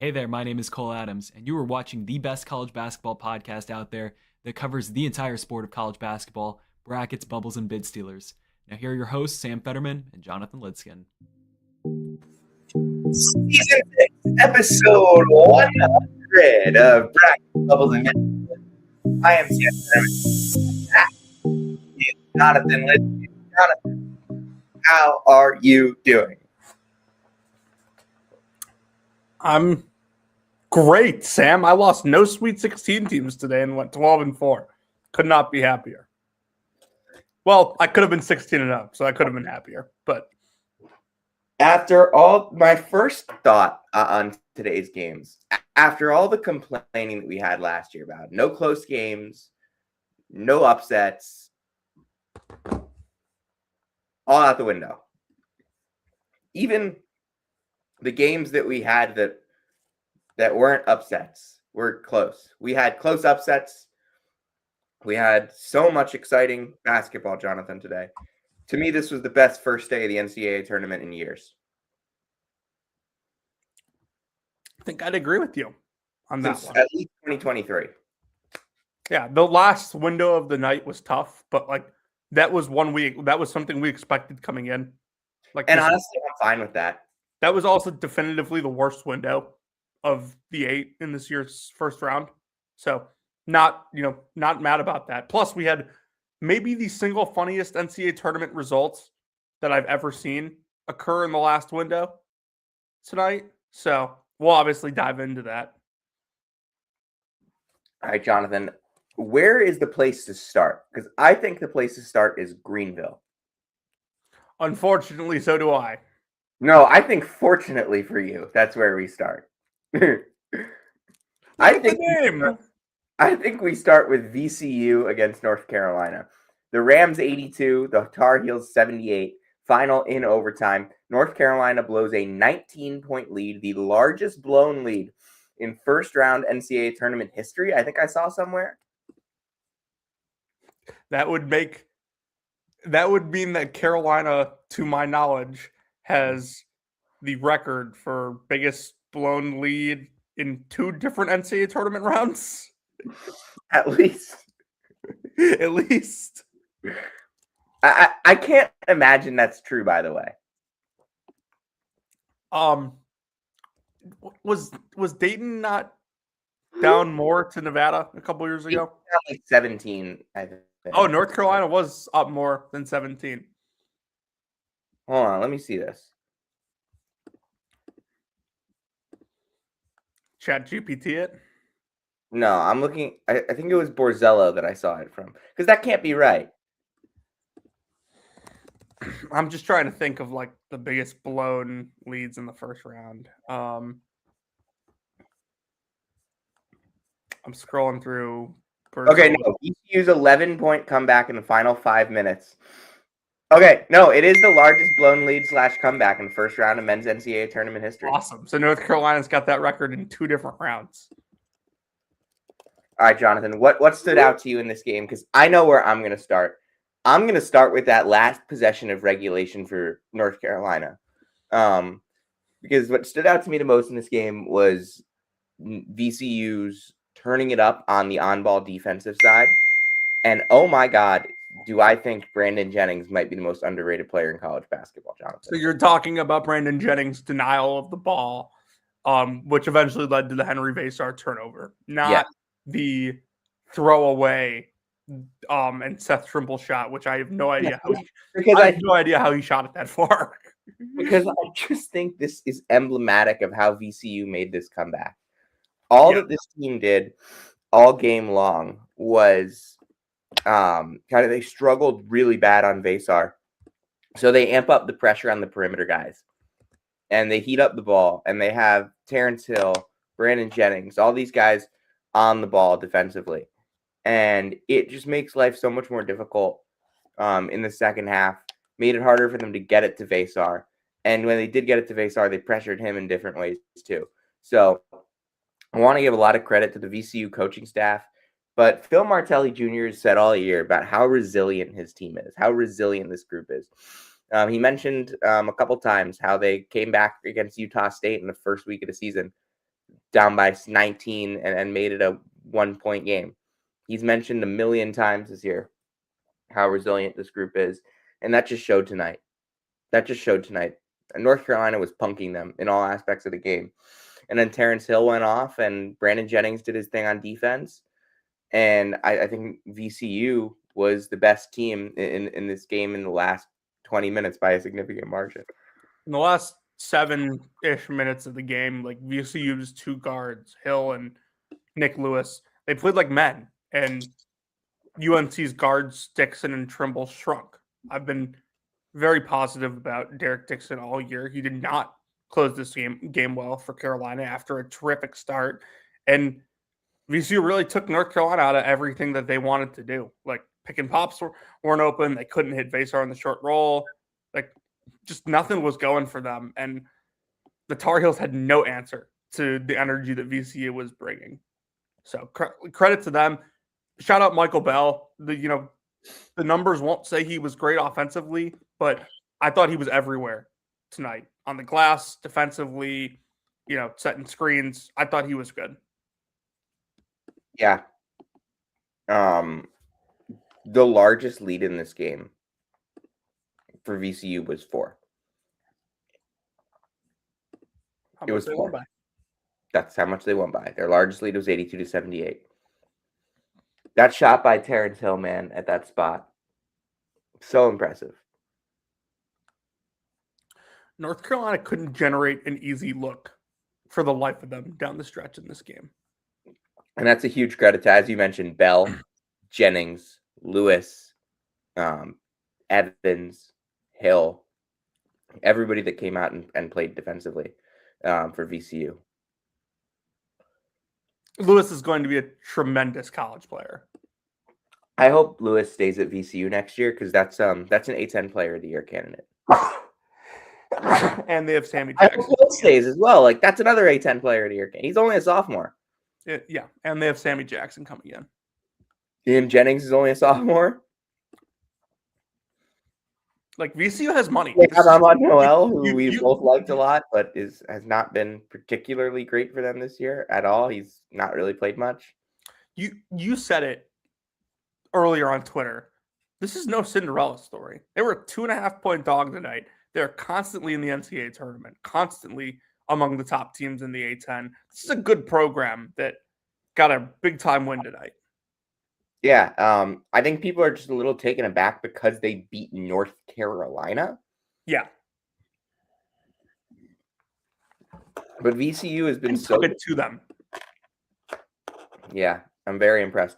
Hey there, my name is Cole Adams, and you are watching the best college basketball podcast out there that covers the entire sport of college basketball, brackets, bubbles, and bid stealers. Now, here are your hosts, Sam Federman and Jonathan Lidskin. Season 6, episode 100 of Brackets, Bubbles, and Bid. I am Sam Federman. That is Jonathan Lidskin. Jonathan, how are you doing? I'm great, Sam. I lost no Sweet 16 teams today and went 12-4. Could not be happier. Well, I could have been 16-0, so I could have been happier. But after all, my first thought on today's games, after all the complaining that we had last year about no close games, no upsets, all out the window. Even the games that we had that weren't upsets were close. We had close upsets. We had so much exciting basketball, Jonathan, today. To me, this was the best first day of the NCAA tournament in years. I think I'd agree with you on that one. At least 2023. Yeah, the last window of the night was tough, but that was something we expected coming in. And honestly, I'm fine with that. That was also definitively the worst window of the 8 in this year's first round. So not mad about that. Plus, we had maybe the single funniest NCAA tournament results that I've ever seen occur in the last window tonight. So we'll obviously dive into that. All right, Jonathan, where is the place to start? Because I think the place to start is Greenville. Unfortunately, so do I. No, I think fortunately for you, that's where we start. I think we start with VCU against North Carolina. The Rams 82, the Tar Heels 78, final in overtime. North Carolina blows a 19-point lead, the largest blown lead in first round NCAA tournament history. I think I saw somewhere. That would mean that Carolina, to my knowledge, has the record for biggest blown lead in 2 different NCAA tournament rounds. At least. At least. I can't imagine that's true, by the way. Was Dayton not down more to Nevada a couple years ago? Like 17, I think. Oh, North Carolina was up more than 17. Hold on, let me see this. Chat GPT it? No, I'm looking. I think it was Borzello that I saw it from. Because that can't be right. I'm just trying to think of the biggest blown leads in the first round. I'm scrolling through. Okay, no. ECU's 11-point comeback in the final 5 minutes. Okay, no, it is the largest blown lead / comeback in the first round of men's NCAA tournament history. Awesome. So North Carolina's got that record in 2 different rounds. All right, Jonathan, what stood out to you in this game? Because I know where I'm going to start. I'm going to start with that last possession of regulation for North Carolina. Because what stood out to me the most in this game was VCU's turning it up on the on-ball defensive side. And oh my God, do I think Brandon Jennings might be the most underrated player in college basketball, Jonathan. So you're talking about Brandon Jennings' denial of the ball, which eventually led to the Henry Vasar turnover, not the throwaway and Seth Trimble shot, which I have no idea how he shot it that far. Because I just think this is emblematic of how VCU made this comeback. All that this team did all game long was they struggled really bad on Vasar. So they amp up the pressure on the perimeter guys. And they heat up the ball. And they have Terrence Hill, Brandon Jennings, all these guys on the ball defensively. And it just makes life so much more difficult in the second half. Made it harder for them to get it to Vasar. And when they did get it to Vasar, they pressured him in different ways too. So I want to give a lot of credit to the VCU coaching staff. But Phil Martelli Jr. has said all year about how resilient his team is, how resilient this group is. He mentioned a couple times how they came back against Utah State in the first week of the season. down by 19 and made it a 1-point game. He's mentioned a million times this year how resilient this group is, and that just showed tonight. And North Carolina was punking them in all aspects of the game. And then Terrence Hill went off, and Brandon Jennings did his thing on defense. And I think VCU was the best team in this game in the last 20 minutes by a significant margin. In the last 7-ish minutes of the game, like VCU's two guards, Hill and Nick Lewis, they played like men. And UNC's guards, Dixon and Trimble, shrunk. I've been very positive about Derek Dixon all year. He did not close this game well for Carolina after a terrific start. And VCU really took North Carolina out of everything that they wanted to do. Like, pick and pops weren't open. They couldn't hit Vasar on the short roll. Like, just nothing was going for them. And the Tar Heels had no answer to the energy that VCU was bringing. So credit to them. Shout out Michael Bell. The numbers won't say he was great offensively, but I thought he was everywhere tonight. On the glass, defensively, setting screens. I thought he was good. Yeah. The largest lead in this game for VCU was 4. It was 4. That's how much they won by. Their largest lead was 82-78. That shot by Terrence Hill, man, at that spot. So impressive. North Carolina couldn't generate an easy look for the life of them down the stretch in this game. And that's a huge credit to, as you mentioned, Bell, Jennings, Lewis, Evans, Hill, everybody that came out and played defensively for VCU. Lewis is going to be a tremendous college player. I hope Lewis stays at VCU next year because that's an A10 Player of the Year candidate. And they have Sammy Jackson. I hope Hill stays as well. Like, that's another A10 Player of the Year candidate. He's only a sophomore. Yeah, and they have Sammy Jackson coming in. Tim Jennings is only a sophomore. Like, VCU has money. They have Ahmad Noel, who we both liked a lot, but has not been particularly great for them this year at all. He's not really played much. You said it earlier on Twitter. This is no Cinderella story. They were a 2.5-point dog tonight. They're constantly in the NCAA tournament, constantly among the top teams in the A10. This is a good program that got a big-time win tonight. Yeah, I think people are just a little taken aback because they beat North Carolina. Yeah. But VCU has been so good to them. Yeah, I'm very impressed.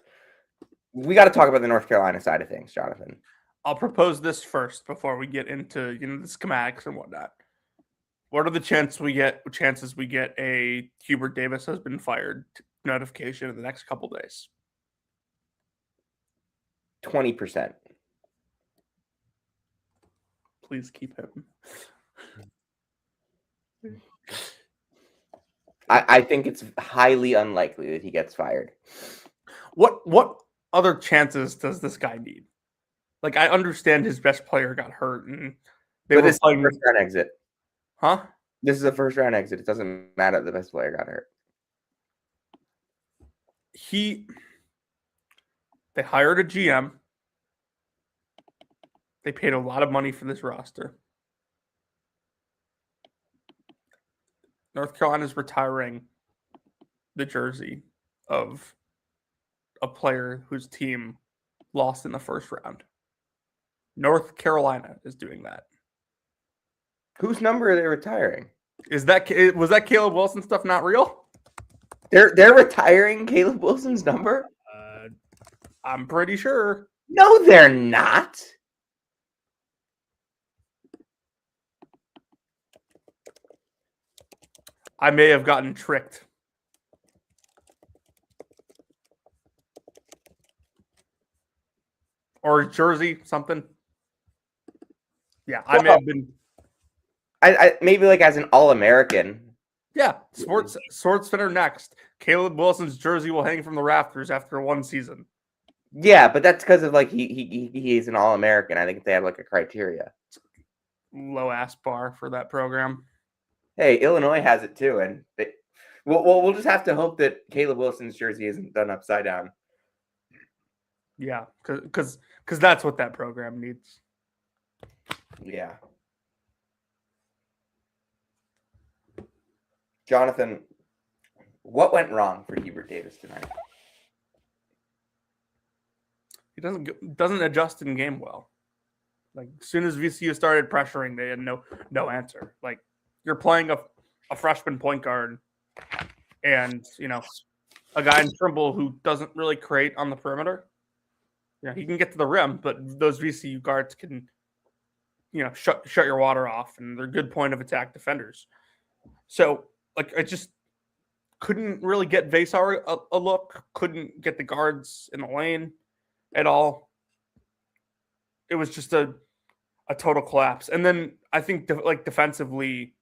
We got to talk about the North Carolina side of things, Jonathan. I'll propose this first before we get into the schematics and whatnot. What are the chances we get a Hubert Davis has been fired notification in the next couple days? 20%. Please keep him. I think it's highly unlikely that he gets fired. What other chances does this guy need? Like, I understand his best player got hurt, and this is a first round exit. Huh? This is a first round exit. It doesn't matter if the best player got hurt. They hired a GM. They paid a lot of money for this roster. North Carolina's retiring the jersey of a player whose team lost in the first round. North Carolina is doing that. Whose number are they retiring? Was that Caleb Wilson stuff not real? They're retiring Caleb Wilson's number? I'm pretty sure. No, they're not. I may have gotten tricked. Or jersey, something. Yeah, I may have been. I maybe like as an All-American. Yeah, Sports Center next. Caleb Wilson's jersey will hang from the rafters after one season. Yeah, but that's because of like he's an All-American. I think they have like a criteria. Low ass bar for that program. Hey, Illinois has it too, and We'll just have to hope that Caleb Wilson's jersey isn't done upside down. Yeah, because that's what that program needs. Yeah. Jonathan, what went wrong for Hubert Davis tonight? He doesn't adjust in game well. Like, as soon as VCU started pressuring, they had no answer. Like, you're playing a freshman point guard and, a guy in Trimble who doesn't really create on the perimeter. Yeah, he can get to the rim, but those VCU guards can, shut your water off, and they're good point of attack defenders. So, like, I just couldn't really get Vasar a look, couldn't get the guards in the lane at all. It was just a total collapse. And then I think defensively,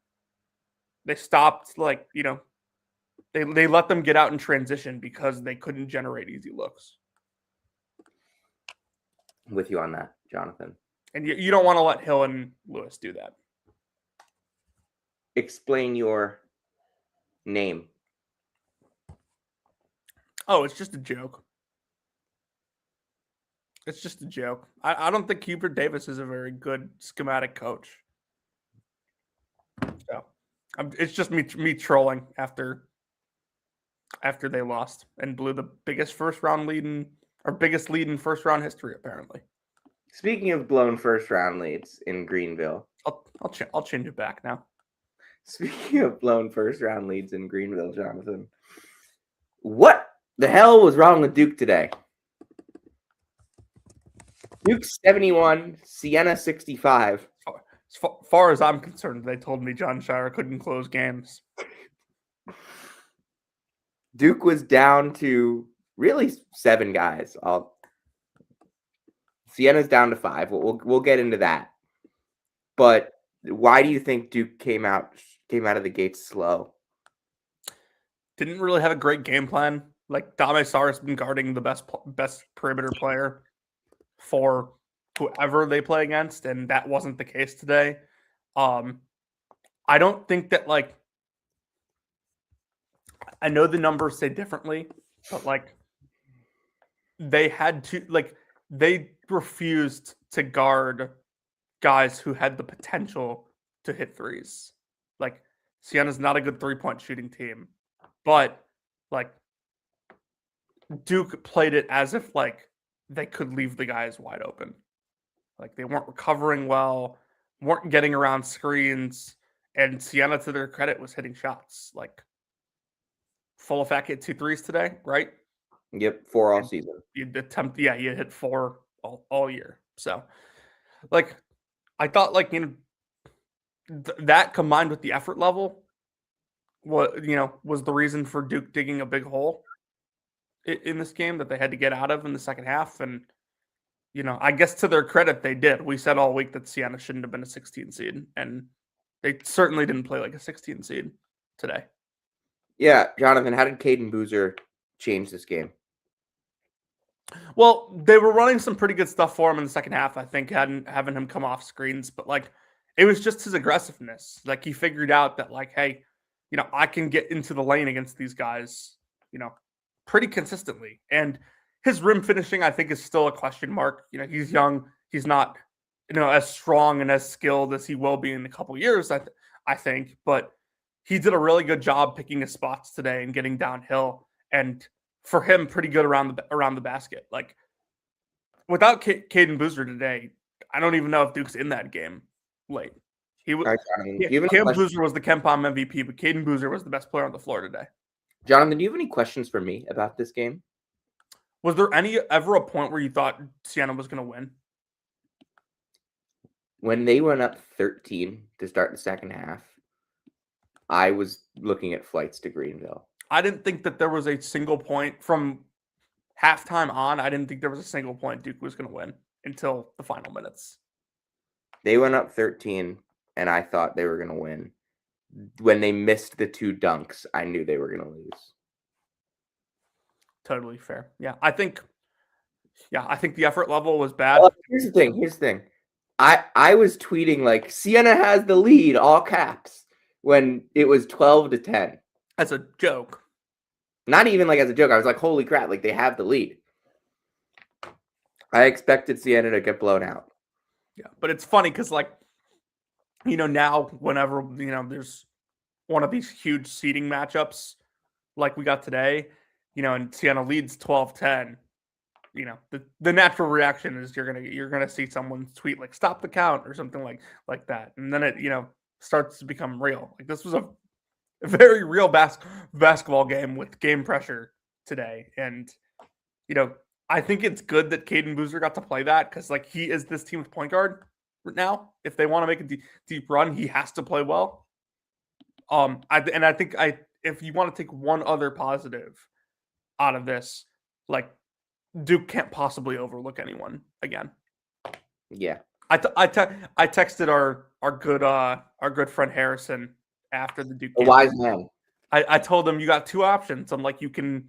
they stopped, they let them get out in transition because they couldn't generate easy looks. With you on that, Jonathan. And you don't want to let Hill and Lewis do that. Explain your name. Oh, it's just a joke. It's just a joke. I don't think Hubert Davis is a very good schematic coach. So it's just me trolling after they lost and blew the biggest biggest lead in first round history, apparently. Speaking of blown first round leads in Greenville, I'll change it back now. Speaking of blown first round leads in Greenville, Jonathan, what the hell was wrong with Duke today? Duke 71, Siena 65. As far as I'm concerned, they told me John Shire couldn't close games. Duke was down to really 7 guys. Siena's down to 5. We'll get into that. But why do you think Duke came out of the gates slow? Didn't really have a great game plan. Like, Dame Sarr's been guarding the best perimeter player for whoever they play against, and that wasn't the case today. I don't think that, I know the numbers say differently, but they refused to guard guys who had the potential to hit threes. Like, Siena's not a good 3-point shooting team, but Duke played it as if they could leave the guys wide open. Like, they weren't recovering well, weren't getting around screens, and Siena, to their credit, was hitting shots. Full-Effect hit 2 threes today, right? Yep, 4 all season. You hit 4 all year. So, I thought, that combined with the effort level, was the reason for Duke digging a big hole in this game that they had to get out of in the second half. And, I guess to their credit, they did. We said all week that Siena shouldn't have been a 16 seed, and they certainly didn't play like a 16 seed today. Yeah, Jonathan, how did Caden Boozer change this game? Well, they were running some pretty good stuff for him in the second half, I think, having him come off screens. But, it was just his aggressiveness. He figured out that, hey, I can get into the lane against these guys, pretty consistently. And his rim finishing, I think, is still a question mark. He's young. He's not, as strong and as skilled as he will be in a couple years, I think. But he did a really good job picking his spots today and getting downhill. And for him, pretty good around the basket. Without Caden Boozer today, I don't even know if Duke's in that game late. Cam Boozer was the KenPom MVP, but Caden Boozer was the best player on the floor today. Jonathan, do you have any questions for me about this game? Was there ever a point where you thought Siena was going to win? When they went up 13 to start the second half, I was looking at flights to Greenville. I didn't think that there was a single point from halftime on. I didn't think there was a single point Duke was going to win until the final minutes. They went up 13, and I thought they were going to win. When they missed the 2 dunks, I knew they were going to lose. Totally fair. Yeah, I think the effort level was bad. Well, here's the thing. I was tweeting Siena has the lead, all caps, when it was 12-10. as a joke. Not even like as a joke. I was like, holy crap, like they have the lead. I expected Siena to get blown out. Yeah, but it's funny because, like, now whenever, there's one of these huge seeding matchups like we got today, and Siena leads 12-10, the natural reaction is you're gonna see someone tweet like "stop the count" or something like that, and then it starts to become real. Like this was a very real basketball game with game pressure today, and I think it's good that Caden Boozer got to play that because like he is this team's point guard now. If they want to make a deep run, he has to play well. I think if you want to take one other positive out of this, like Duke can't possibly overlook anyone again. Yeah. I texted our good friend Harrison after the Duke game. A wise man. I told him you got two options. I'm like, you can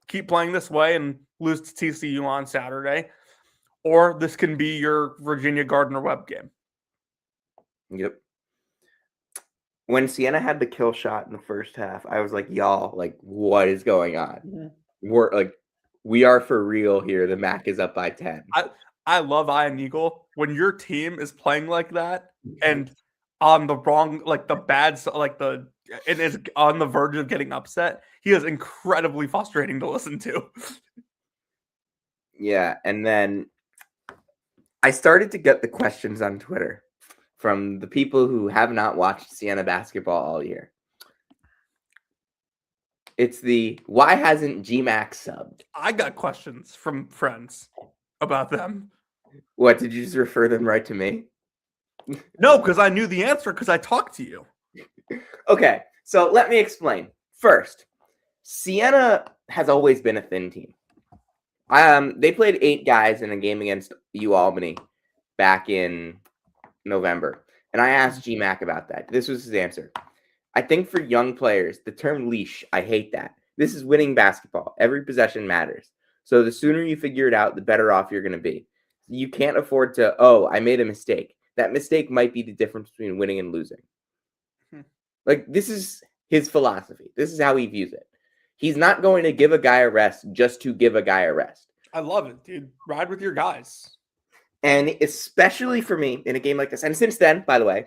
keep playing this way and lose to TCU on Saturday, or this can be your Virginia Gardner-Webb game. Yep. When Siena had the kill shot in the first half, I was like, y'all, like, what is going on? Mm-hmm. We are for real here. The MAC is up by 10. I love Ian Eagle. When your team is playing like that and on the wrong, like the bad, like it is on the verge of getting upset, he is incredibly frustrating to listen to. Yeah. And then I started to get the questions on Twitter from the people who have not watched Siena basketball all year. It's why hasn't GMAC subbed? I got questions from friends about them. What, did you just refer them right to me? No, because I knew the answer because I talked to you. Okay, so let me explain. First, Siena has always been a thin team. They played 8 guys in a game against UAlbany back in November. And I asked GMAC about that. This was his answer. I think for young players, the term leash, I hate that. This is winning basketball. Every possession matters. So the sooner you figure it out, the better off you're going to be. You can't afford to, I made a mistake. That mistake might be the difference between winning and losing. Like, this is his philosophy. This is how he views it. He's not going to give a guy a rest just to give a guy a rest. I love it, dude. Ride with your guys. And especially for me in a game like this. And since then, by the way,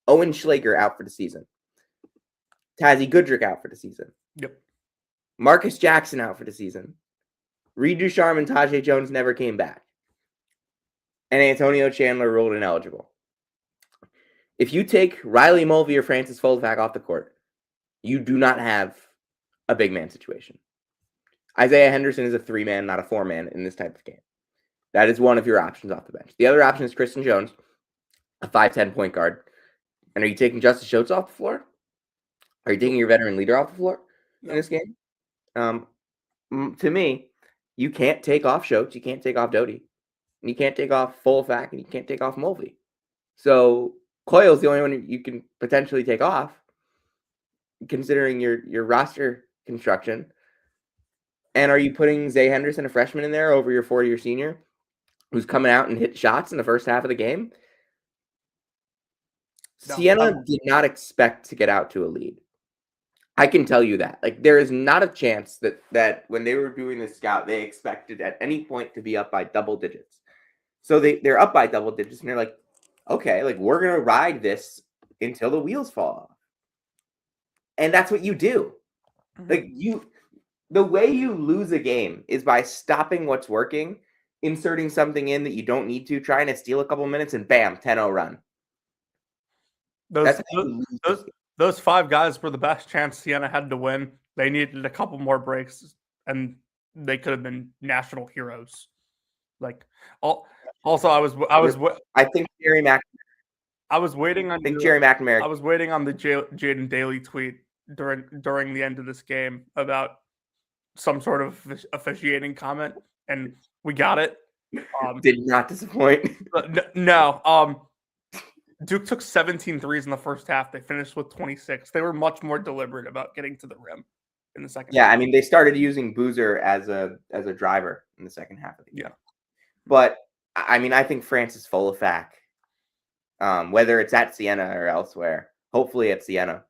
Owen Schlager out for the season. Tazzy Goodrick out for the season. Yep. Marcus Jackson out for the season. Reed Ducharme and Tajay Jones never came back. And Antonio Chandler ruled ineligible. If you take Riley Mulvey or Francis Foldafack off the court, you do not have a big man situation. Isaiah Henderson is a 3-man, not a 4-man in this type of game. That is one of your options off the bench. The other option is Kristen Jones, a 5'10" point guard. And are you taking Justice Schultz off the floor? Are you taking your veteran leader off the floor in this game? To me, you can't take off Schultz, you can't take off Doty, and you can't take off Foldafack, and you can't take off Mulvey. So Coyle's the only one you can potentially take off, considering your roster construction. And are you putting Zay Henderson, a freshman, in there over your 4-year senior who's coming out and hit shots in the first half of the game? No, Siena did not expect to get out to a lead. I can tell you that. Like, there is not a chance that when they were doing the scout, they expected at any point to be up by double digits. So they're up by double digits, and they're like, okay, like, we're going to ride this until the wheels fall off. And that's what you do. Like, the way you lose a game is by stopping what's working, inserting something in that you don't need to, trying to steal a couple minutes, and bam, 10-0 run. Those 5 guys were the best chance Siena had to win. They needed a couple more breaks, and they could have been national heroes. Like, also, I think Jerry McNamara. I was waiting on. Jerry McNamara. I was waiting on the Jaden Daly tweet during the end of this game about some sort of officiating comment, and we got it. Did not disappoint. No. Duke took 17 threes in the first half. They finished with 26. They were much more deliberate about getting to the rim in the second half. I mean, they started using Boozer as a driver in the second half of the game. Yeah. But, I mean, I think Francis Foldafack, whether it's at Siena or elsewhere, hopefully at Siena.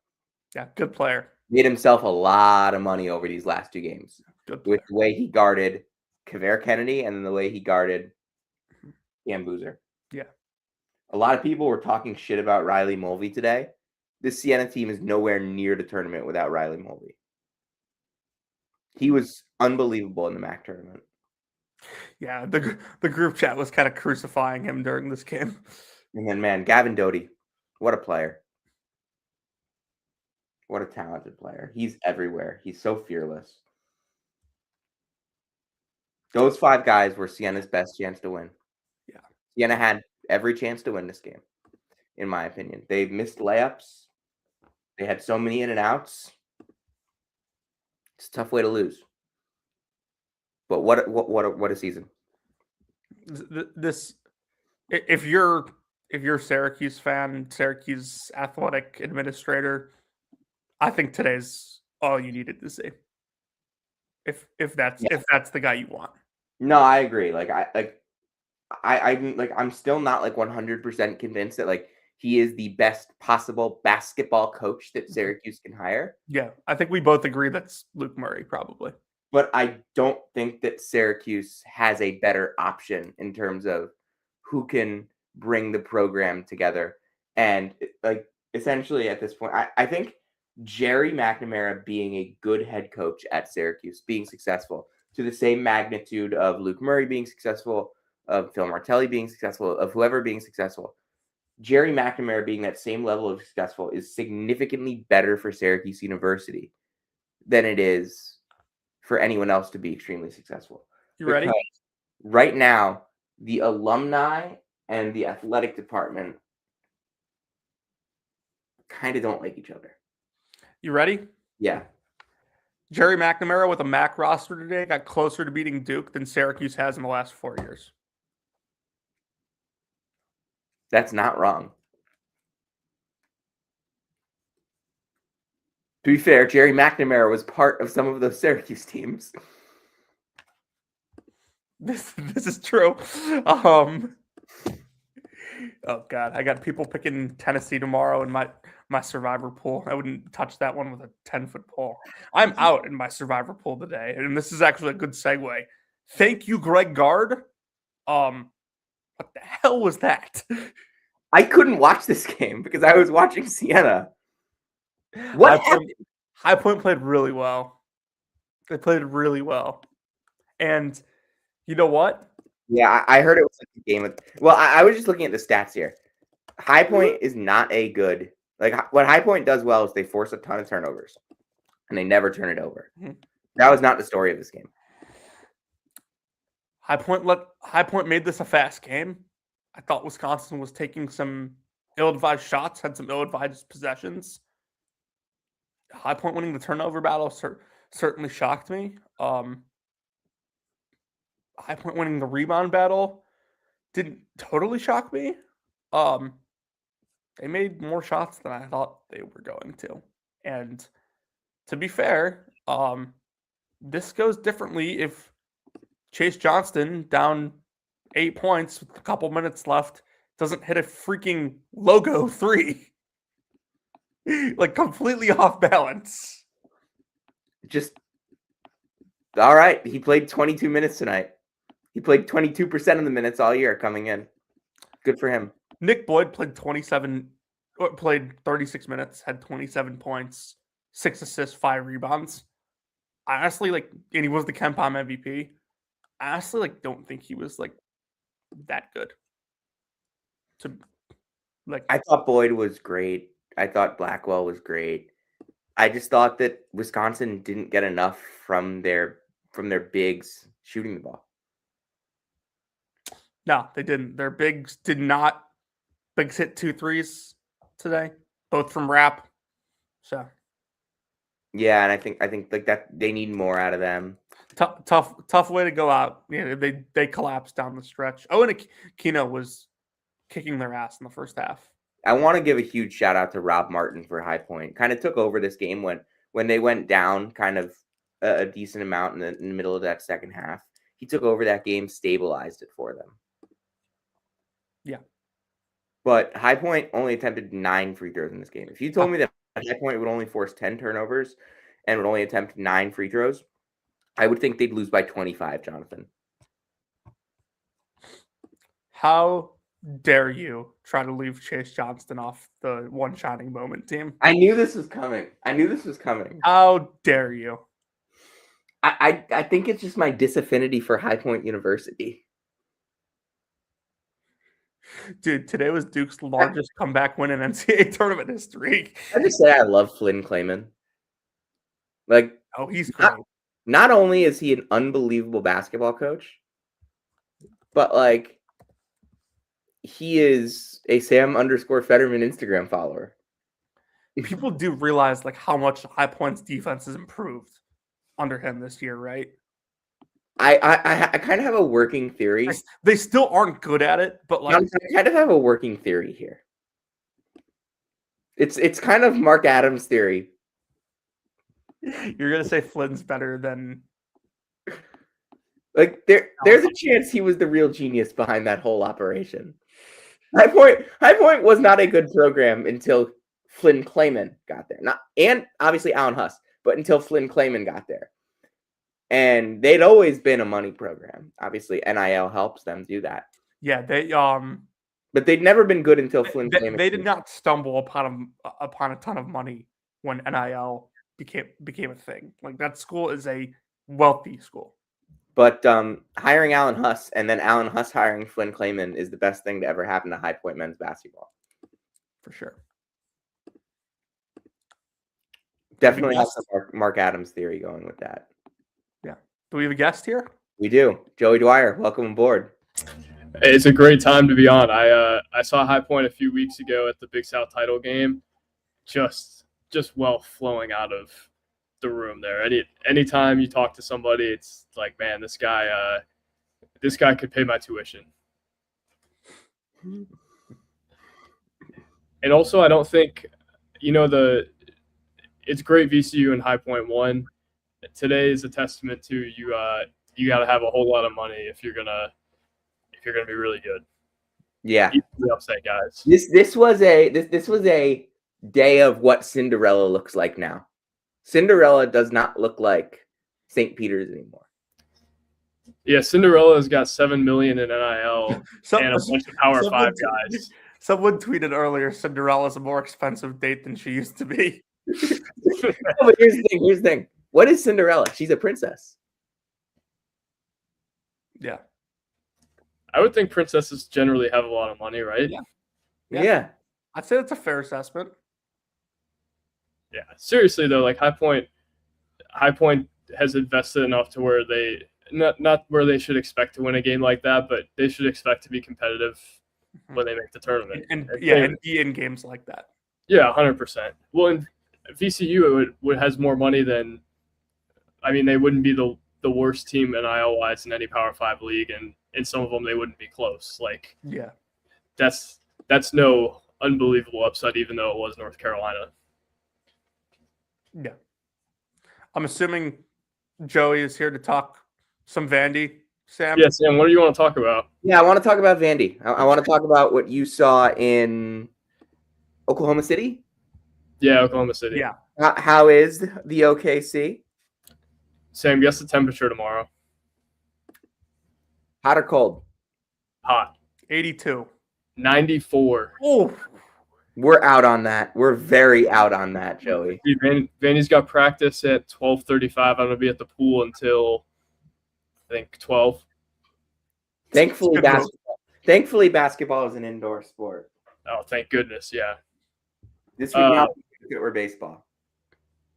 Yeah, good player. Made himself a lot of money over these last 2 games Good with the way he guarded Kavere Kennedy and the way he guarded Cam Boozer. Yeah. A lot of people were talking shit about Riley Mulvey today. This Siena team is nowhere near the tournament without Riley Mulvey. He was unbelievable in the MAC tournament. Yeah, the group chat was kind of crucifying him during this game. And then, man, Gavin Doty, what a player. What a talented player. He's everywhere. He's so fearless. Those 5 guys were Siena's best chance to win. Yeah. Siena had every chance to win this game, in my opinion. They missed layups. They had so many in and outs. It's a tough way to lose. But what a season. This, if you're Syracuse fan, Syracuse athletic administrator, I think today's all you needed to see. If that's the guy you want. No, I agree. I'm still not 100% convinced that he is the best possible basketball coach that Syracuse can hire. Yeah, I think we both agree that's Luke Murray probably. But I don't think that Syracuse has a better option in terms of who can bring the program together. And essentially at this point, I think Jerry McNamara being a good head coach at Syracuse, being successful to the same magnitude of Luke Murray being successful, of Phil Martelli being successful, of whoever being successful, Jerry McNamara being that same level of successful is significantly better for Syracuse University than it is for anyone else to be extremely successful. You ready? Right now, the alumni and the athletic department kind of don't like each other. You ready? Yeah. Jerry McNamara with a MAC roster today got closer to beating Duke than Syracuse has in the last 4 years. That's not wrong. To be fair, Jerry McNamara was part of some of those Syracuse teams. This is true. Oh God, I got people picking Tennessee tomorrow in my survivor pool. I wouldn't touch that one with a 10-foot pole. I'm out in my survivor pool today, and this is actually a good segue. Thank you, Greg Gard. What the hell was that? I couldn't watch this game because I was watching Siena. What happened? High Point played really well. They played really well. And you know what? Yeah, I heard it was a game of... Well, I was just looking at the stats here. High Point is not a good... what High Point does well is they force a ton of turnovers. And they never turn it over. Mm-hmm. That was not the story of this game. High Point made this a fast game. I thought Wisconsin was taking some ill-advised shots, had some ill-advised possessions. High Point winning the turnover battle certainly shocked me. High Point winning the rebound battle didn't totally shock me. They made more shots than I thought they were going to. And to be fair, this goes differently if Chase Johnston, down 8 points with a couple minutes left, doesn't hit a freaking logo 3. Completely off balance. Just all right. He played 22 minutes tonight. He played 22% of the minutes all year coming in. Good for him. Nick Boyd played 36 minutes, had 27 points, 6 assists, 5 rebounds. Honestly, and he was the KenPom MVP. I honestly, don't think he was that good. I thought Boyd was great. I thought Blackwell was great. I just thought that Wisconsin didn't get enough from their bigs shooting the ball. No, they didn't. Their bigs did not. Bigs hit 2 threes today, both from Rapp. So yeah, and I think that they need more out of them. Tough way to go out. They collapsed down the stretch. Oh, and Keno was kicking their ass in the first half. I want to give a huge shout out to Rob Martin for High Point. Kind of took over this game when they went down kind of a decent amount in the middle of that second half. He took over that game, stabilized it for them. Yeah. But High Point only attempted 9 free throws in this game. If you told me that High Point would only force 10 turnovers and would only attempt 9 free throws, I would think they'd lose by 25, Jonathan. How dare you try to leave Chase Johnston off the one shining moment team? I knew this was coming. How dare you? I think it's just my disaffinity for High Point University. Dude, today was Duke's largest comeback win in NCAA tournament history. I just say I love Flynn Clayman. Like, oh, he's great. Not only is he an unbelievable basketball coach, but like he is a Sam_Federman Instagram follower. People do realize like how much High Point's defense has improved under him this year, right? I kind of have a working theory. They still aren't good at it, but like I kind of have a working theory here. It's kind of Mark Adams' theory. You're gonna say Flynn's better than like there's a chance he was the real genius behind that whole operation. High Point was not a good program until Flynn Clayman got there. And obviously Alan Huss, but until Flynn Clayman got there. And they'd always been a money program. Obviously, NIL helps them do that. Yeah, they but they'd never been good until Flynn Clayman. They did not stumble upon a ton of money when NIL became a thing. Like that school is a wealthy school. But hiring Alan Huss and then Alan Huss hiring Flynn Clayman is the best thing to ever happen to High Point men's basketball. For sure. Definitely has some Mark Adams theory going with that. Yeah. Do we have a guest here? We do. Joey Dwyer, welcome aboard. It's a great time to be on. I saw High Point a few weeks ago at the Big South title game. Just wealth flowing out of the room there. Anytime you talk to somebody, it's like, man, this guy could pay my tuition. And also, I don't think, it's great VCU and High Point won. Today is a testament to you got to have a whole lot of money if you're gonna be really good. Yeah. Easily upset guys. This was a day of what Cinderella looks like now. Cinderella does not look like St. Peter's anymore. Yeah, Cinderella's got $7 million in NIL and a bunch of Power 5 guys. Someone tweeted earlier, Cinderella's a more expensive date than she used to be. But here's the thing. What is Cinderella? She's a princess. Yeah. I would think princesses generally have a lot of money, right? Yeah. I'd say that's a fair assessment. Yeah. Seriously though, like High Point has invested enough to where they not where they should expect to win a game like that, but they should expect to be competitive when they make the tournament. And be in games like that. Yeah, 100%. Well, in VCU has more money than, they wouldn't be the worst team NIL-wise in any Power 5 league, and in some of them they wouldn't be close. Like, yeah, that's no unbelievable upside, even though it was North Carolina. Yeah. I'm assuming Joey is here to talk some Vandy. Sam? Yeah, Sam, what do you want to talk about? Yeah, I want to talk about Vandy. I want to talk about what you saw in Oklahoma City. Yeah, Oklahoma City. Yeah. How is the OKC? Sam, guess the temperature tomorrow. Hot or cold? Hot. 82. 94. Oh. We're out on that. We're very out on that, Joey. Vandy's got practice at 12:35. I'm going to be at the pool until, I think, 12. Thankfully, basketball is an indoor sport. Oh, thank goodness, yeah. This would not be cricket or baseball.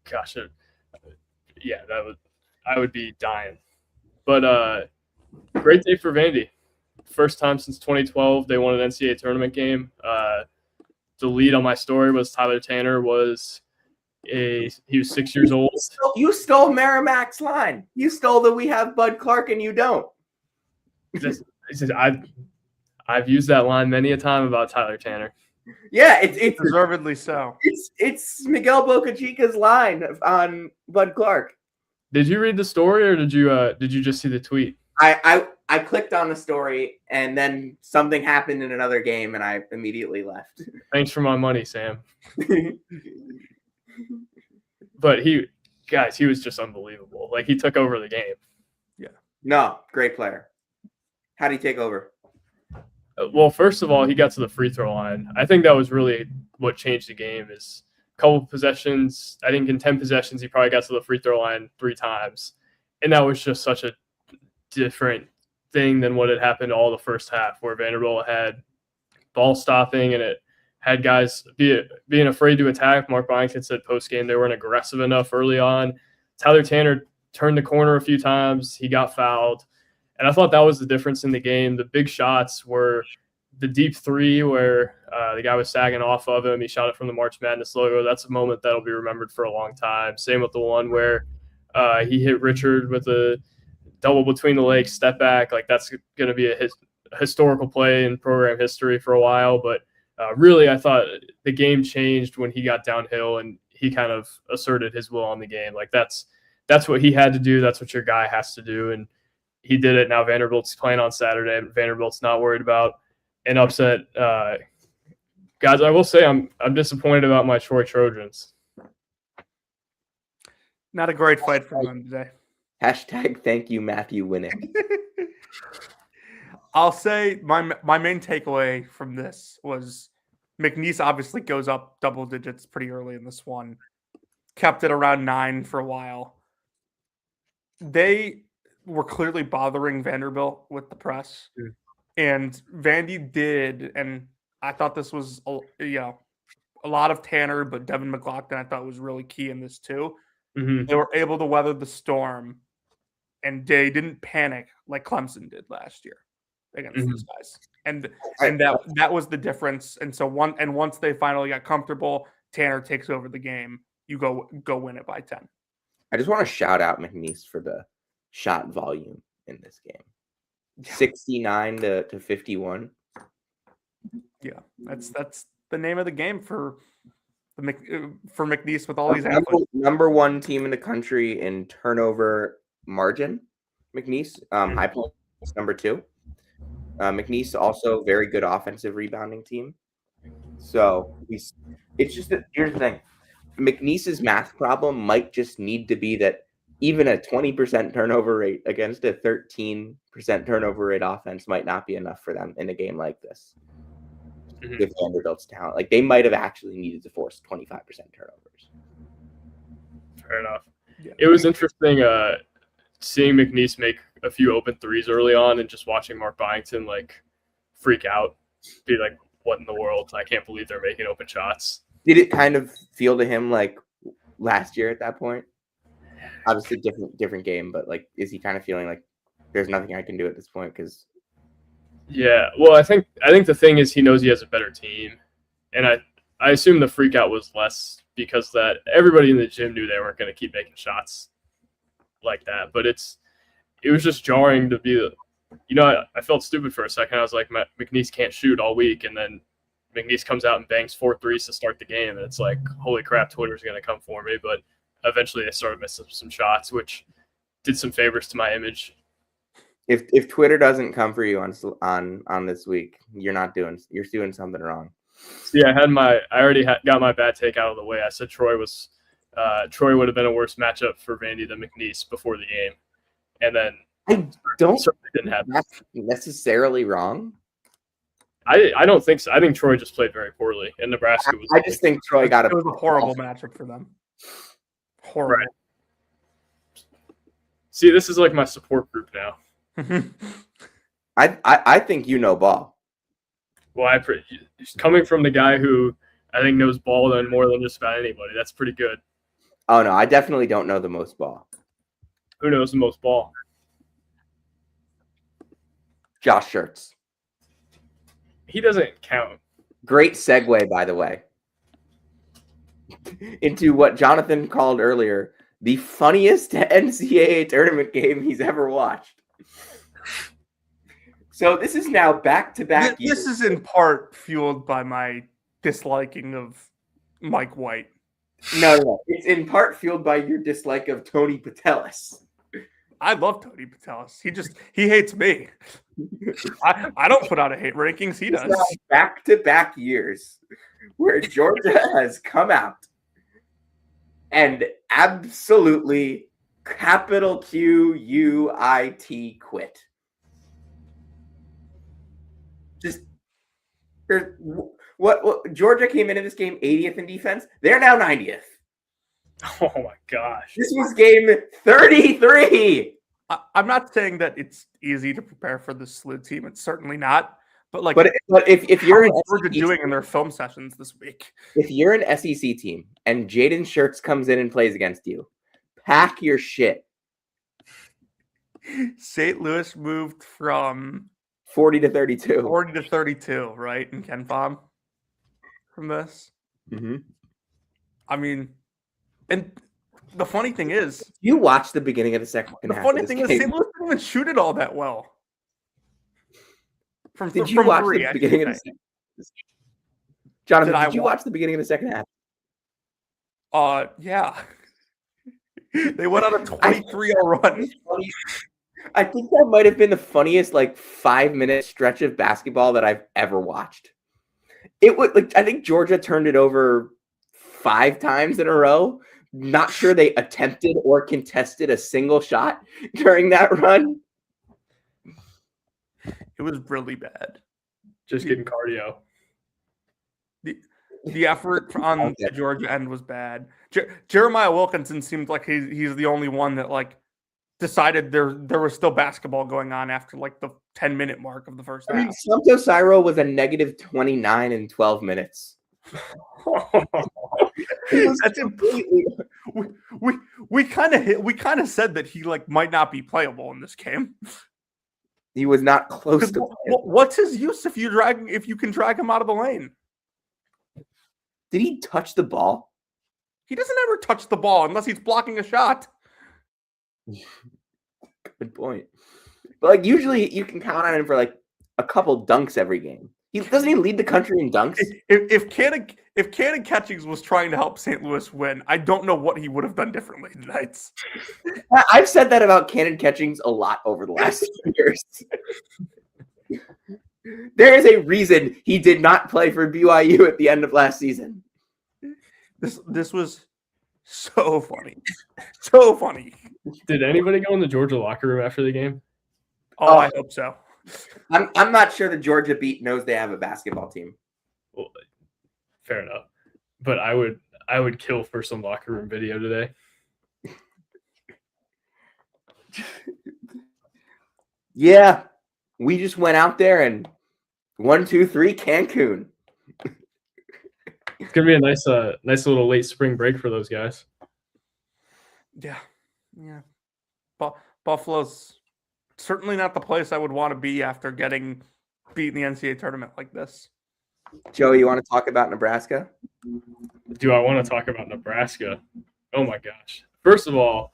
Gosh, I would be dying. But great day for Vandy. First time since 2012 they won an NCAA tournament game. The lead on my story was Tyler Tanner he was 6 years old. You stole Merrimack's line. You stole that we have Bud Clark and you don't. I've used that line many a time about Tyler Tanner. Yeah, it's deservedly so. It's Miguel Boca Chica's line on Bud Clark. Did you read the story or did you just see the tweet? I clicked on the story and then something happened in another game and I immediately left. Thanks for my money, Sam. But he was just unbelievable. Like, he took over the game. Yeah. No, great player. How did he take over? Well, first of all, he got to the free throw line. I think that was really what changed the game. Is a couple possessions. I think in 10 possessions, he probably got to the free throw line 3 times. And that was just such a different thing than what had happened all the first half, where Vanderbilt had ball stopping and it had guys being afraid to attack. Mark Byington said post-game they weren't aggressive enough early on. Tyler Tanner turned the corner a few times. He got fouled. And I thought that was the difference in the game. The big shots were the deep three where the guy was sagging off of him. He shot it from the March Madness logo. That's a moment that'll be remembered for a long time. Same with the one where he hit Richard with a double between the legs, step back. Like, that's going to be a historical play in program history for a while. But really, I thought the game changed when he got downhill and he kind of asserted his will on the game. Like, that's what he had to do. That's what your guy has to do. And he did it. Now Vanderbilt's playing on Saturday. Vanderbilt's not worried about an upset. Guys, I will say I'm disappointed about my Troy Trojans. Not a great fight for them today. Hashtag thank you, Matthew Winnick. I'll say my main takeaway from this was McNeese obviously goes up double digits pretty early in this one. Kept it around 9 for a while. They were clearly bothering Vanderbilt with the press. Yeah. And Vandy did, and I thought this was a lot of Tanner, but Devin McLaughlin I thought was really key in this too. Mm-hmm. They were able to weather the storm, and they didn't panic like Clemson did last year against these guys. And that was the difference. And so once they finally got comfortable, Tanner takes over the game. You go win it by 10. I just want to shout out McNeese for the shot volume in this game. 69 to 51. Yeah, that's the name of the game for McNeese with all these athletes. Number 1 team in the country in turnover margin. McNeese, High Point number 2. McNeese also very good offensive rebounding team. So it's just that here's the thing. McNeese's math problem might just need to be that even a 20% turnover rate against a 13% turnover rate offense might not be enough for them in a game like this. Mm-hmm. With Vanderbilt's talent, like they might have actually needed to force 25% turnovers. Fair enough. Yeah. It was interesting seeing McNeese make a few open threes early on and just watching Mark Byington like freak out, be like, "What in the world? I can't believe they're making open shots." Did it kind of feel to him like last year at that point? Obviously, different game, but like, is he kind of feeling like there's nothing I can do at this point? Because yeah, well, I think the thing is he knows he has a better team, and I assume the freak out was less because that everybody in the gym knew they weren't going to keep making shots like that. But it was just jarring to be I felt stupid for a second. I was like, McNeese can't shoot all week, and then McNeese comes out and bangs 4 threes to start the game, and it's like, holy crap, Twitter's going to come for me. But eventually they started missing some shots, which did some favors to my image. If Twitter doesn't come for you on this week, you're doing something wrong. Yeah, I already got my bad take out of the way. I said Troy would have been a worse matchup for Vandy than McNeese before the game, and then I don't didn't happen. That's necessarily wrong. I don't think so. I think Troy just played very poorly, and Nebraska was. I just think Troy got it was a horrible matchup for them. Horrible. Right. See, this is like my support group now. I think you know ball. Well, coming from the guy who I think knows ball more than just about anybody, that's pretty good. Oh no, I definitely don't know the most ball. Who knows the most ball? Josh Schertz. He doesn't count. Great segue, by the way, into what Jonathan called earlier the funniest NCAA tournament game he's ever watched. So this is now back-to-back years. This is in part fueled by my disliking of Mike White. No. It's in part fueled by your dislike of Tony Patelis. I love Tony Patelis. He hates me. I don't put out a hate rankings. He does. Back-to-back years where Georgia has come out and absolutely capital QUIT quit. Just there's what Georgia came into this game 80th in defense. They're now 90th. Oh my gosh. This was game 33. I'm not saying that it's easy to prepare for this SLU team. It's certainly not. But like, but if you're an Georgia doing in their film sessions this week, if you're an SEC team and Jaden Schertz comes in and plays against you, pack your shit. St. Louis moved from 40 to 32. 40 to 32, right? In Ken Palm from this. Mm-hmm. I mean, and the funny thing is, you watch the beginning of the second half. The funny thing is, St. Louis didn't even shoot it all that well. Did you watch the beginning of the second half? Jonathan, did you watch the beginning of the second half? Yeah. They went on a 23-0 run. I think that might have been the funniest 5-minute stretch of basketball that I've ever watched. It was I think Georgia turned it over 5 times in a row. Not sure they attempted or contested a single shot during that run. It was really bad. Just getting cardio. The effort on the Georgia end was bad. Jeremiah Wilkinson seemed like he's the only one that decided there was still basketball going on after the 10-minute mark of the first half. Santo Cyro was a negative 29 in 12 minutes. That's completely. We kind of said that he might not be playable in this game. He was not close to. What's his use if you can drag him out of the lane? Did he touch the ball? He doesn't ever touch the ball unless he's blocking a shot. Good point. But usually you can count on him for a couple dunks every game. Doesn't he lead the country in dunks? If Cannon Catchings was trying to help St. Louis win, I don't know what he would have done differently tonight. I've said that about Cannon Catchings a lot over the last few years. There is a reason he did not play for BYU at the end of last season. This was so funny. So funny. Did anybody go in the Georgia locker room after the game? Oh, I hope so. I'm not sure the Georgia beat knows they have a basketball team. Well, fair enough. But I would kill for some locker room video today. Yeah. We just went out there and 1, 2, 3 Cancun. It's gonna be a nice little late spring break for those guys. Yeah. Buffalo's certainly not the place I would want to be after getting beat in the NCAA tournament like this. Joey, you want to talk about Nebraska? Do I want to talk about Nebraska? Oh my gosh. First of all,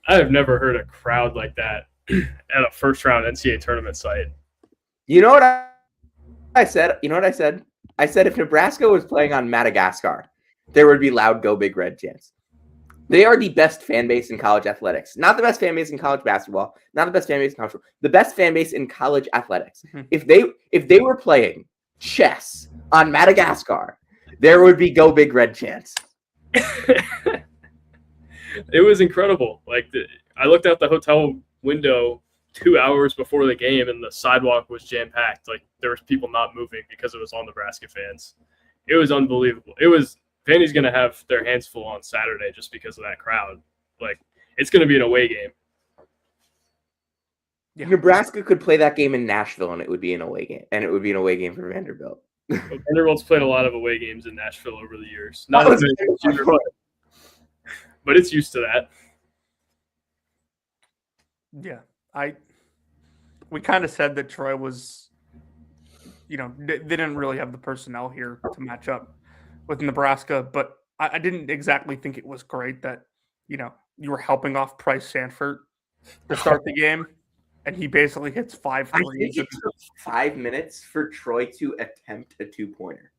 I have never heard a crowd like that at a first round NCAA tournament site. You know what I said? I said if Nebraska was playing on Madagascar, there would be loud Go Big Red chants. They are the best fan base in college athletics. Not the best fan base in college basketball. Not the best fan base in college football. The best fan base in college athletics. Mm-hmm. If they were playing chess on Madagascar, there would be Go Big Red chants. It was incredible. I looked out the hotel window 2 hours before the game, and the sidewalk was jam packed. There was people not moving because it was all Nebraska fans. It was unbelievable. Vandy's going to have their hands full on Saturday just because of that crowd. It's going to be an away game. Yeah. Nebraska could play that game in Nashville, and it would be an away game. And it would be an away game for Vanderbilt. Vanderbilt's played a lot of away games in Nashville over the years. Not as many, but it's used to that. Yeah. We kind of said that Troy was, they didn't really have the personnel here to match up with Nebraska, but I didn't exactly think it was great that, you were helping off Price Sanford to start the game, and he basically hits 5 threes. I think it took 5 minutes for Troy to attempt a 2-pointer.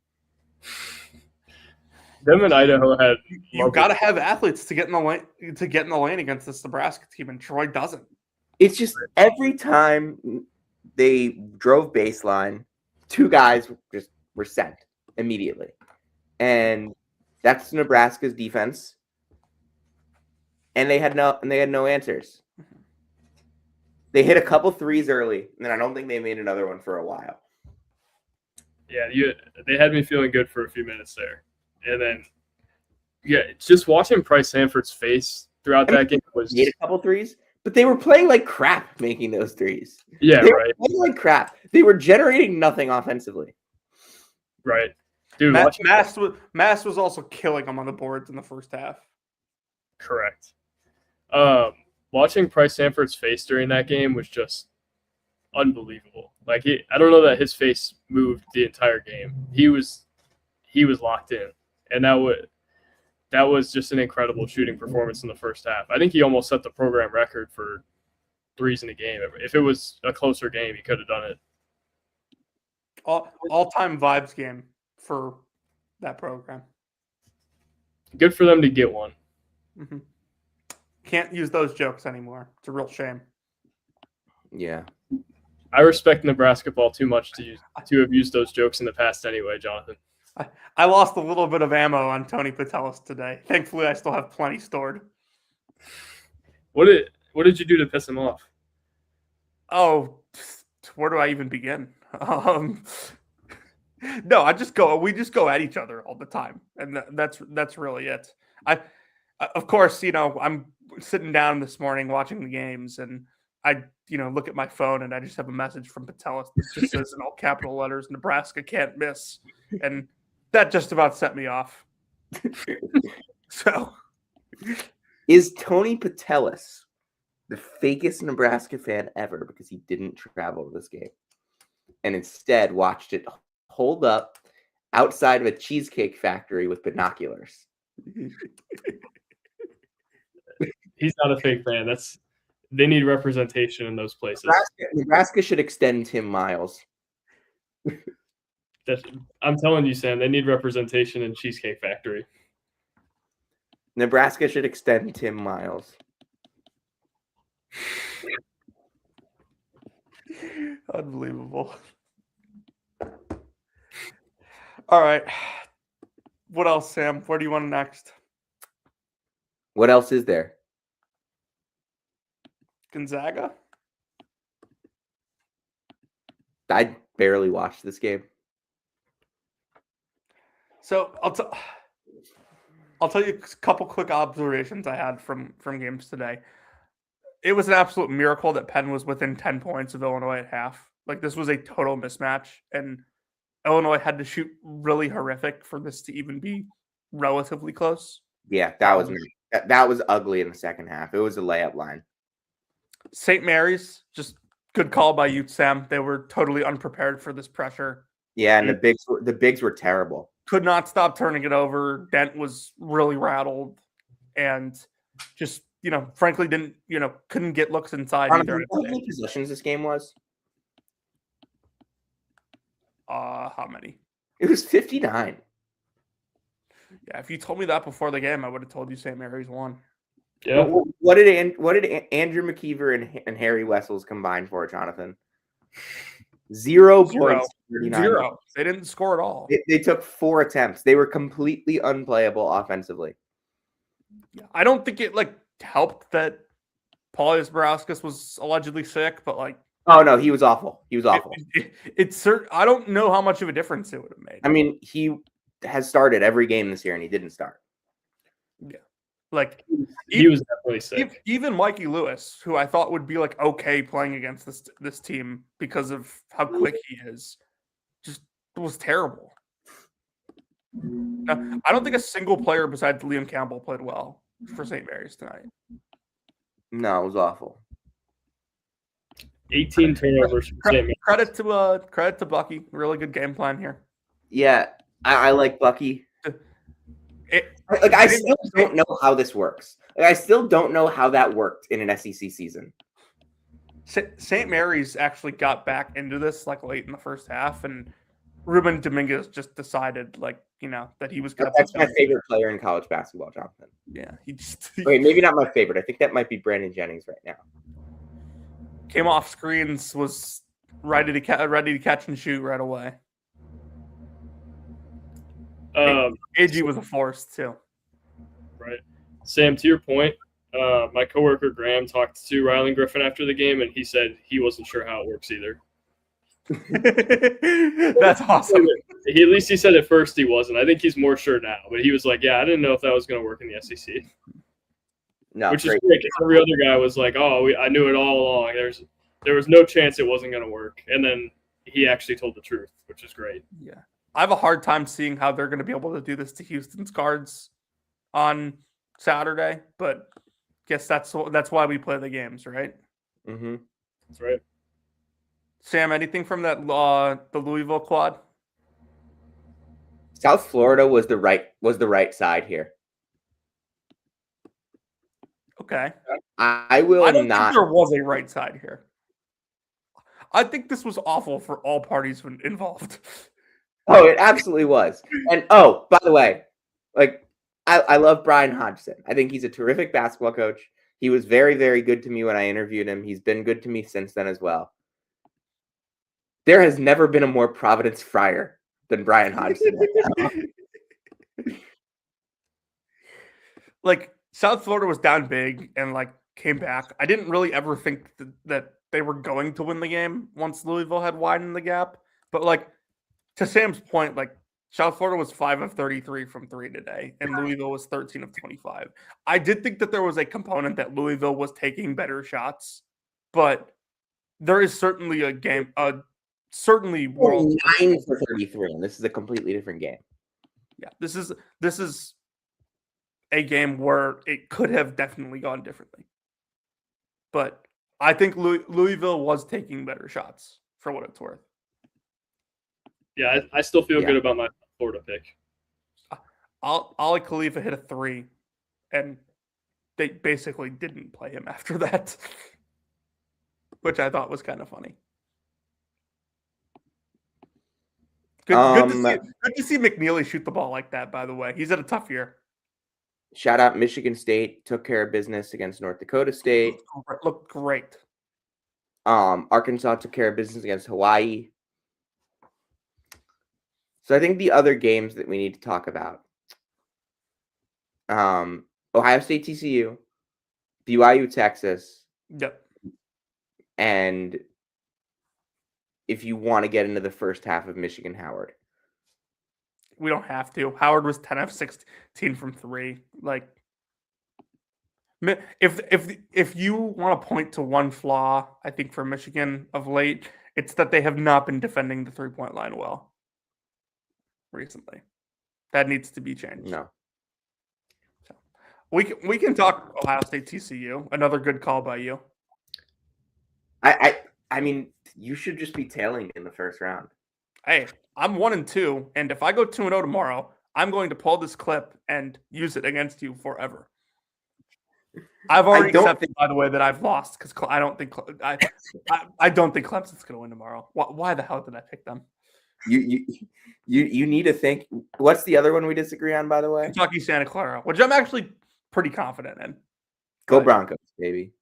Them and Idaho had. You've got to have athletes to get in the lane against this Nebraska team, and Troy doesn't. It's just every time they drove baseline, 2 guys just were sent immediately. And that's Nebraska's defense. and they had no answers. They hit a couple threes early, and then I don't think they made another one for a while. Yeah, they had me feeling good for a few minutes there, and then just watching Price Sanford's face throughout that game was made a couple threes, but they were playing like crap making those threes. Yeah, they right. were playing like crap. They were generating nothing offensively. Right, dude. Mass was also killing them on the boards in the first half. Correct. Watching Price Sanford's face during that game was just unbelievable. Like I don't know that his face moved the entire game. He was locked in, and that was just an incredible shooting performance in the first half. I think he almost set the program record for threes in a game. If it was a closer game, he could have done it. All-time vibes game for that program. Good for them to get one. Mm-hmm. Can't use those jokes anymore. It's a real shame. Yeah. I respect Nebraska ball too much to have used those jokes in the past anyway, Jonathan. I lost a little bit of ammo on Tony Patelis today. Thankfully, I still have plenty stored. What did you do to piss him off? Oh, where do I even begin? No, we just go at each other all the time, and that's really it. Of course, I'm sitting down this morning watching the games, and I look at my phone, and I just have a message from Patelis that just says in all capital letters, "Nebraska can't miss," and that just about set me off. So, is Tony Patelis the fakest Nebraska fan ever because he didn't travel to this game and instead watched it hold up outside of a cheesecake factory with binoculars? He's not a fake fan. They need representation in those places. Nebraska should extend Tim Miles. I'm telling you, Sam, they need representation in Cheesecake Factory. Nebraska should extend Tim Miles. Unbelievable. All right. What else, Sam? Where do you want next? What else is there? Gonzaga? I barely watched this game. So I'll tell you a couple quick observations I had from games today. It was an absolute miracle that Penn was within 10 points of Illinois at half. Like, this was a total mismatch, and Illinois had to shoot really horrific for this to even be relatively close. Yeah, that was ugly in the second half. It was a layup line. St. Mary's, just good call by you, Sam. They were totally unprepared for this pressure. Yeah, and the bigs were terrible. Could not stop turning it over. Dent was really rattled, and just frankly couldn't get looks inside either. How many possessions this game was? How many? It was 59. Yeah, if you told me that before the game, I would have told you St. Mary's won. Yeah. What did Andrew McKeever and Harry Wessels combine for, Jonathan? 0 points. 0. They didn't score at all. They took 4 attempts. They were completely unplayable offensively. Yeah, I don't think it helped that Paulius Barauskas was allegedly sick, but oh no, he was awful. He was awful. I don't know how much of a difference it would have made. I mean, he has started every game this year, and he didn't start. Yeah. He was definitely sick. Even Mikey Lewis, who I thought would be okay playing against this team because of how quick he is, just was terrible. I don't think a single player besides Liam Campbell played well for St. Mary's tonight. No, it was awful. 18 turnovers. Credit to Bucky. Really good game plan here. Yeah, I like Bucky. I still don't know how this works. I still don't know how that worked in an SEC season. St. Mary's actually got back into this late in the first half, and Ruben Dominguez just decided that he was going to. That's my favorite player in college basketball, Jonathan. Yeah, Wait, maybe not my favorite. I think that might be Brandon Jennings right now. Came off screens, was ready to catch and shoot right away. AG was a force too. Right. Sam, to your point, My coworker Graham talked to Rylan Griffin after the game, and he said he wasn't sure how it works either. That's awesome. At least he said at first he wasn't. I think he's more sure now, but he was like, "Yeah, I didn't know if that was going to work in the SEC." No, which is great because every other guy was like, "Oh, I knew it all along. There was no chance it wasn't going to work," and then he actually told the truth, which is great. Yeah, I have a hard time seeing how they're going to be able to do this to Houston's Cards on Saturday, but guess that's why we play the games, right? Mm-hmm. That's right. Sam, anything from that the Louisville quad? South Florida was the right side here. Okay. I will I don't not. think there was a right side here. I think this was awful for all parties involved. Oh, it absolutely was. And oh, by the way, like I love Brian Hodgson. I think he's a terrific basketball coach. He was very, very good to me when I interviewed him. He's been good to me since then as well. There has never been a more Providence Friar than Brian Hodgson. Like South Florida was down big and like came back. I didn't really ever think that they were going to win the game once Louisville had widened the gap. But like to Sam's point, like South Florida was 5 of 33 from 3 today, and Louisville was 13 of 25. I did think that there was a component that Louisville was taking better shots, but there is certainly a game, certainly world 9 for 33, and this is a completely different game. Yeah, this is a game where it could have definitely gone differently, but I think Louisville was taking better shots for what it's worth. Yeah, I still feel good about my Florida pick. Ali Khalifa hit a 3, and they basically didn't play him after that, which I thought was kind of funny. Good to see McNeely shoot the ball like that, by the way. He's had a tough year. Shout out Michigan State, took care of business against North Dakota State. Looked great. Arkansas took care of business against Hawaii. So I think the other games that we need to talk about. Ohio State TCU, BYU Texas. Yep. And if you want to get into the first half of Michigan Howard. We don't have to. Howard was 10 of 16 from 3. Like if you want to point to one flaw, I think for Michigan of late, it's that they have not been defending the 3-point line well recently. That needs to be changed. No. So we can talk Ohio State TCU. Another good call by you. I mean, you should just be tailing in the first round. Hey, I'm 1-2, and if I go 2-0 tomorrow, I'm going to pull this clip and use it against you forever. I've already accepted, by the way, that I've lost because I don't think Clemson's going to win tomorrow. Why the hell did I pick them? You need to think. What's the other one we disagree on, by the way? Kentucky, Santa Clara, which I'm actually pretty confident in. Go Broncos, baby.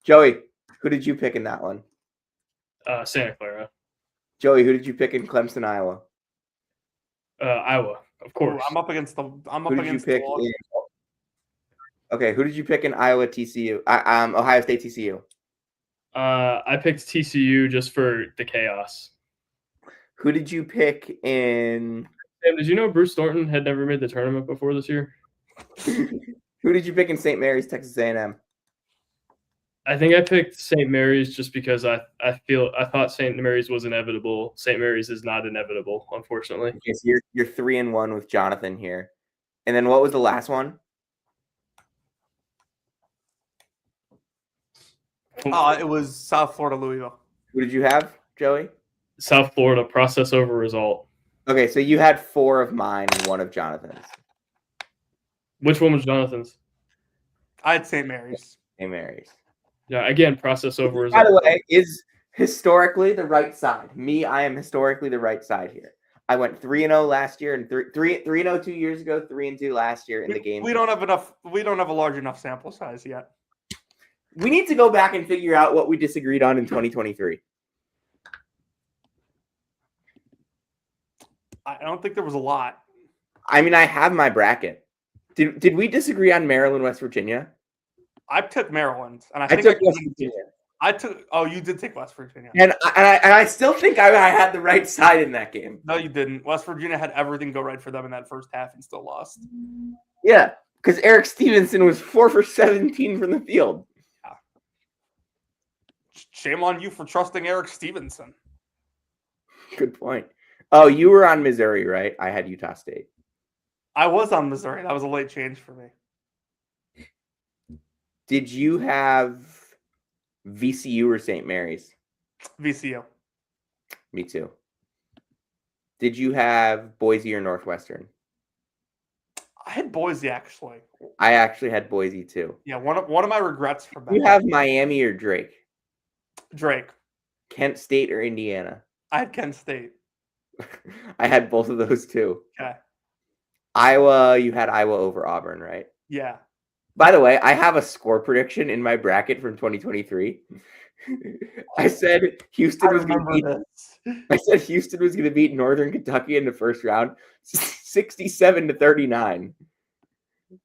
Joey, who did you pick in that one? Santa Clara. Joey, who did you pick in Clemson, Iowa? Iowa, of course. Ooh, I'm up against the. Okay, who did you pick in Iowa TCU? Ohio State TCU. I picked TCU just for the chaos. Who did you pick in? Sam, did you know Bruce Thornton had never made the tournament before this year? Who did you pick in St. Mary's, Texas A&M? I think I picked St. Mary's just because I thought St. Mary's was inevitable. St. Mary's is not inevitable, unfortunately. Okay, so you're 3-1 with Jonathan here. And then what was the last one? It was South Florida, Louisville. Who did you have, Joey? South Florida, process over result. Okay, so you had 4 of mine and 1 of Jonathan's. Which one was Jonathan's? I had St. Mary's. St. Mary's. Yeah, again, process over result. By the way, is historically the right side. I am historically the right side here. I went 3-0 last year and 3-0 2 years ago, 3-2 last year in the game. We don't have enough. We don't have a large enough sample size yet. We need to go back and figure out what we disagreed on in 2023. I don't think there was a lot. I mean, I have my bracket. Did we disagree on Maryland, West Virginia? I took Maryland, and I think took West Virginia. Oh, you did take West Virginia. And I still think I had the right side in that game. No, you didn't. West Virginia had everything go right for them in that first half and still lost. Yeah, because Eric Stevenson was 4 for 17 from the field. Yeah. Shame on you for trusting Eric Stevenson. Good point. Oh, you were on Missouri, right? I had Utah State. I was on Missouri. That was a late change for me. Did you have VCU or St. Mary's? VCU. Me too. Did you have Boise or Northwestern? I had Boise, actually. I actually had Boise too. Yeah, one of my regrets from that. You have Miami or Drake? Drake. Kent State or Indiana? I had Kent State. I had both of those too. Okay. Iowa, you had Iowa over Auburn, right? Yeah. By the way, I have a score prediction in my bracket from 2023. I said Houston was going to beat Northern Kentucky in the first round, 67-39.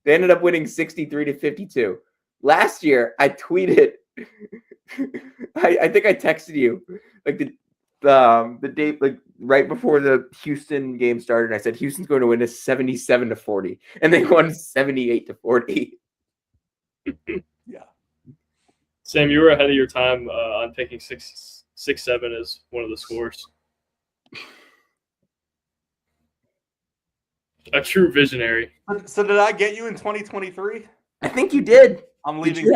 They ended up winning 63-52. Last year, I tweeted. I think I texted you like the date like right before the Houston game started. I said Houston's going to win this 77-40, and they won 78-40. Yeah. Sam, you were ahead of your time on picking 6-7 as one of the scores. A true visionary. So did I get you in 2023? I think you did. I'm leaving.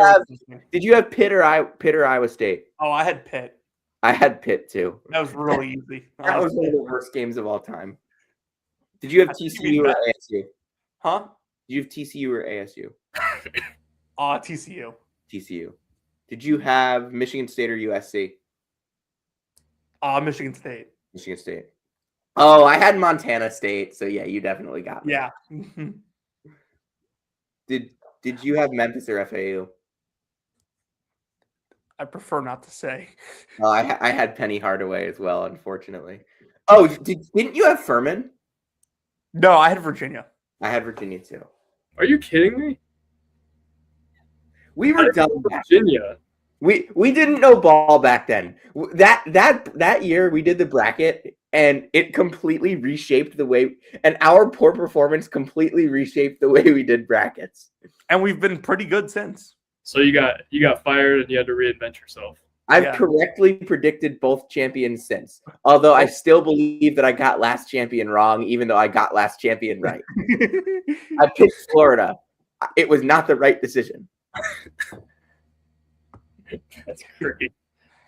Did you have Pitt or Iowa State? Oh, I had Pitt. I had Pitt too. That was really easy. That was one of the worst games of all time. Did you have TCU or ASU? Huh? Did you have TCU or ASU? TCU. TCU. Did you have Michigan State or USC? Michigan State. Michigan State. Oh, I had Montana State. So yeah, you definitely got me. Yeah. Did you have Memphis or FAU? I prefer not to say. I had Penny Hardaway as well, unfortunately. Oh, didn't you have Furman? No, I had Virginia. I had Virginia too. Are you kidding me? We were done. Virginia. We didn't know ball back then. That year we did the bracket and it completely reshaped the way, and our poor performance completely reshaped the way we did brackets. And we've been pretty good since. So you got fired and you had to reinvent yourself. I've correctly predicted both champions since. Although I still believe that I got last champion wrong, even though I got last champion right. I picked Florida. It was not the right decision. That's great.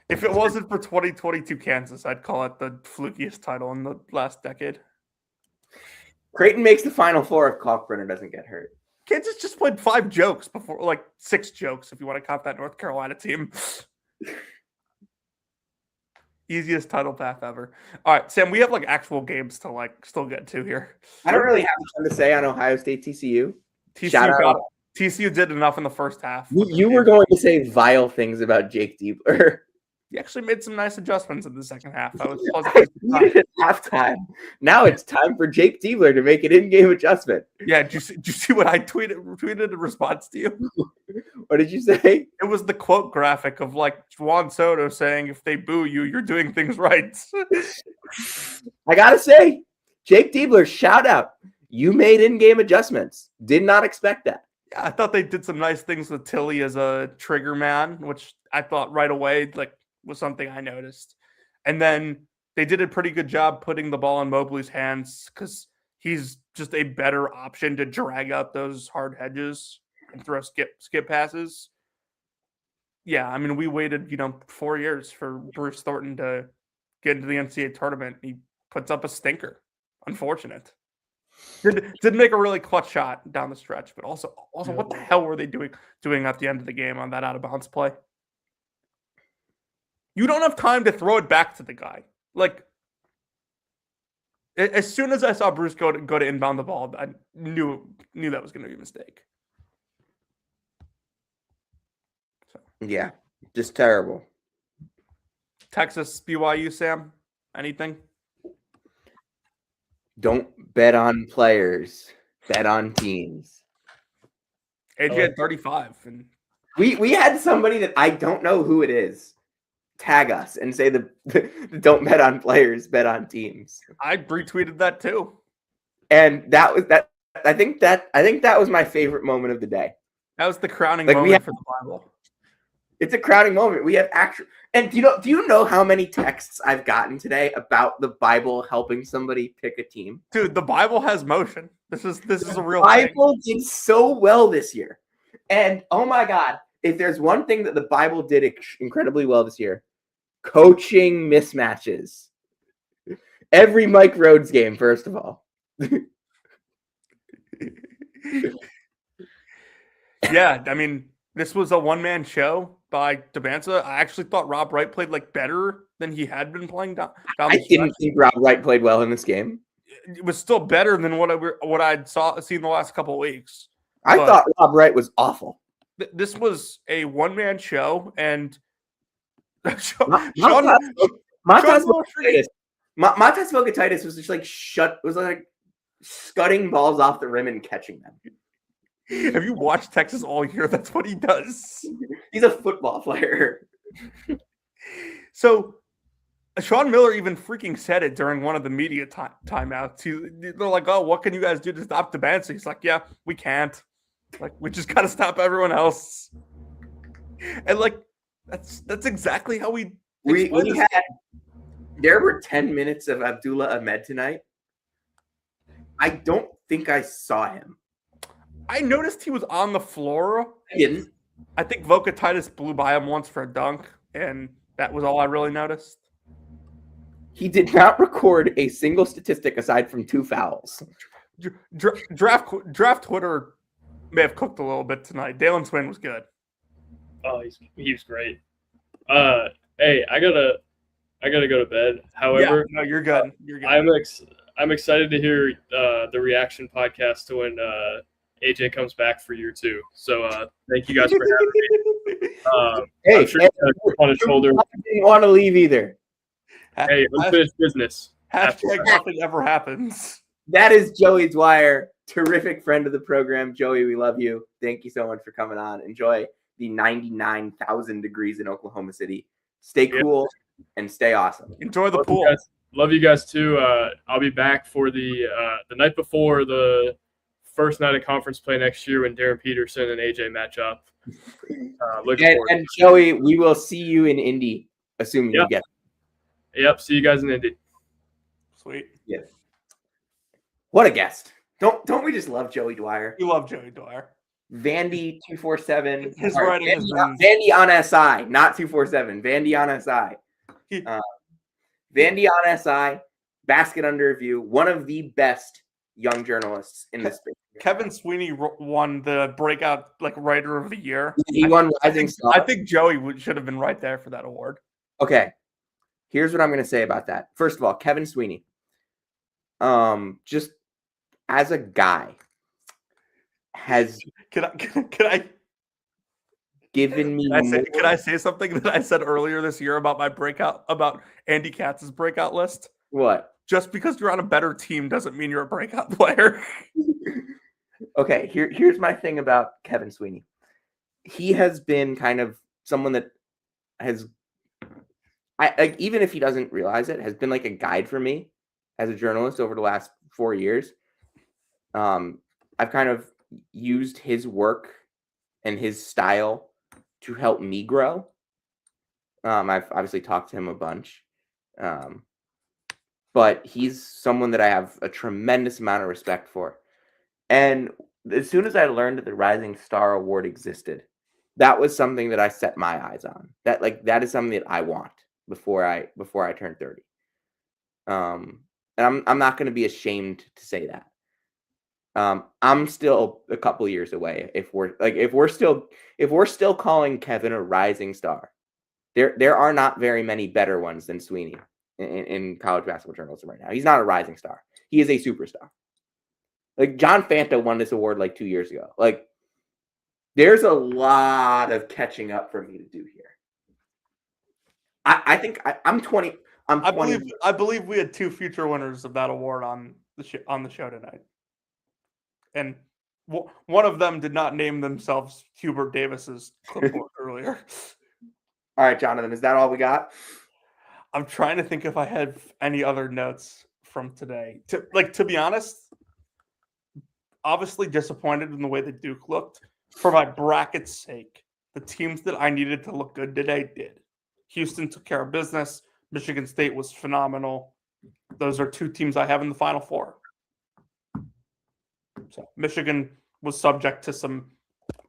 If it wasn't for 2022 Kansas, I'd call it the flukiest title in the last decade. Creighton makes the Final Four if Kalkbrenner doesn't get hurt. Kansas just played 5 jokes before, like 6 jokes if you want to count that North Carolina team. Easiest title path ever. All right, Sam, we have like actual games to like still get to here. I don't really have a ton to say on Ohio State TCU. TCU did enough in the first half. You were going to say vile things about Jake Diebler. He actually made some nice adjustments in the second half. I was at halftime. Now it's time for Jake Diebler to make an in-game adjustment. Yeah, did you see what I tweeted in response to you? What did you say? It was the quote graphic of like Juan Soto saying, "If they boo you, you're doing things right." I gotta say, Jake Diebler, shout out. You made in-game adjustments. Did not expect that. Yeah, I thought they did some nice things with Tilly as a trigger man, which I thought right away was something I noticed. And then they did a pretty good job putting the ball in Mobley's hands because he's just a better option to drag out those hard hedges and throw skip passes. Yeah, I mean, we waited, 4 years for Bruce Thornton to get into the NCAA tournament. He puts up a stinker. Unfortunate. Did make a really clutch shot down the stretch, but also what the hell were they doing at the end of the game on that out of bounds play? You don't have time to throw it back to the guy. Like, as soon as I saw Bruce go to inbound the ball, I knew that was going to be a mistake. So. Yeah, just terrible. Texas, BYU, Sam, anything? Don't bet on players. Bet on teams. AJ had 35 and We had somebody that I don't know who it is tag us and say the don't bet on players, bet on teams. I retweeted that too. And that was that. I think that was my favorite moment of the day. That was the crowning moment for the Bible. It's a crowning moment. We have actual, and do you know how many texts I've gotten today about the Bible helping somebody pick a team? Dude, the Bible has motion. This is a real thing. The Bible did so well this year, and oh my God, if there's one thing that the Bible did incredibly well this year, coaching mismatches. Every Mike Rhodes game, first of all. Yeah, I mean, this was a one-man show by Dabanza. I actually thought Rob Wright played better than he had been playing down I didn't think Rob Wright played well in this game. It was still better than what I'd seen the last couple of weeks. I thought Rob Wright was awful. This was a one-man show, and Matas Vogatitis was just scudding balls off the rim and catching them. Have you watched Texas all year? That's what he does. He's a football player. So Sean Miller even freaking said it during one of the media timeouts. They're like, "Oh, what can you guys do to stop Dabanza?" He's like, "Yeah, we can't. We just got to stop everyone else." And that's exactly how we had. There were 10 minutes of Abdullah Ahmed tonight. I don't think I saw him. I noticed he was on the floor. I didn't. I think Vogatitis blew by him once for a dunk, and that was all I really noticed. He did not record a single statistic aside from 2 fouls. Draft Twitter may have cooked a little bit tonight. Dalen Swin was good. Oh, he was great. Hey, I gotta go to bed. However, no, you're good. You're good. I'm excited to hear the reaction podcast to when AJ comes back for year 2. So thank you guys for having me. Hey, sure on his shoulder. I didn't want to leave either. Hey, unfinished business. Hashtag nothing ever happens. That is Joey Dwyer, terrific friend of the program. Joey, we love you. Thank you so much for coming on. Enjoy the 99,000 degrees in Oklahoma City. Stay cool and stay awesome. Enjoy the pool. Love you guys too. I'll be back for the night before the first night of conference play next year when Darren Peterson and AJ match up. And Joey, we will see you in Indy, assuming you get it. Yep, see you guys in Indy. Sweet. Yes. What a guest. Don't we just love Joey Dwyer? We love Joey Dwyer. Vandy 247. His writing is Vandy on SI, not 247. Vandy on SI. Vandy on SI, Basket Under Review, one of the best young journalists in this space. Kevin Sweeney won the breakout writer of the year. He won Rising Star. I think Joey should have been right there for that award. Okay, here's what I'm going to say about that. First of all, Kevin Sweeney, just as a guy, has can I given me. Can I say something that I said earlier this year about Andy Katz's breakout list? What? Just because you're on a better team doesn't mean you're a breakout player. Okay, here's my thing about Kevin Sweeney. He has been kind of someone that has, even if he doesn't realize it, has been like a guide for me as a journalist over the last 4 years. I've kind of used his work and his style to help me grow. I've obviously talked to him a bunch. But he's someone that I have a tremendous amount of respect for. And as soon as I learned that the Rising Star Award existed, that was something that I set my eyes on. That is something that I want before I turn 30. And I'm not going to be ashamed to say that. I'm still a couple years away if we're still calling Kevin a rising star. There are not very many better ones than Sweeney in college basketball journalism right now. He's not a rising star. He is a superstar. John Fanta won this award 2 years ago. There's a lot of catching up for me to do here. I think I'm 20. I believe we had 2 future winners of that award on the show tonight. And one of them did not name themselves Hubert Davis's clipboard earlier. All right, Jonathan, is that all we got? I'm trying to think if I had any other notes from today. To be honest, obviously disappointed in the way that Duke looked. For my bracket's sake, the teams that I needed to look good today did. Houston took care of business. Michigan State was phenomenal. Those are two teams I have in the Final Four. So Michigan was subject to some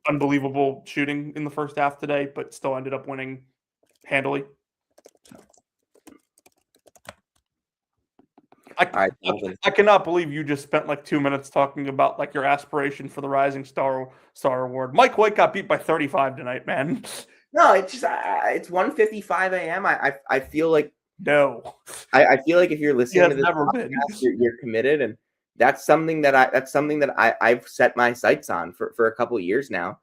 unbelievable shooting in the first half today, but still ended up winning handily. I cannot believe you just spent like 2 minutes talking about like your aspiration for the Rising Star Award. Mike White got beat by 35 tonight, man. No, it's just it's 1:55 a.m. I feel like I feel like if you're listening to this podcast, you're committed, and that's something that I've set my sights on for a couple of years now.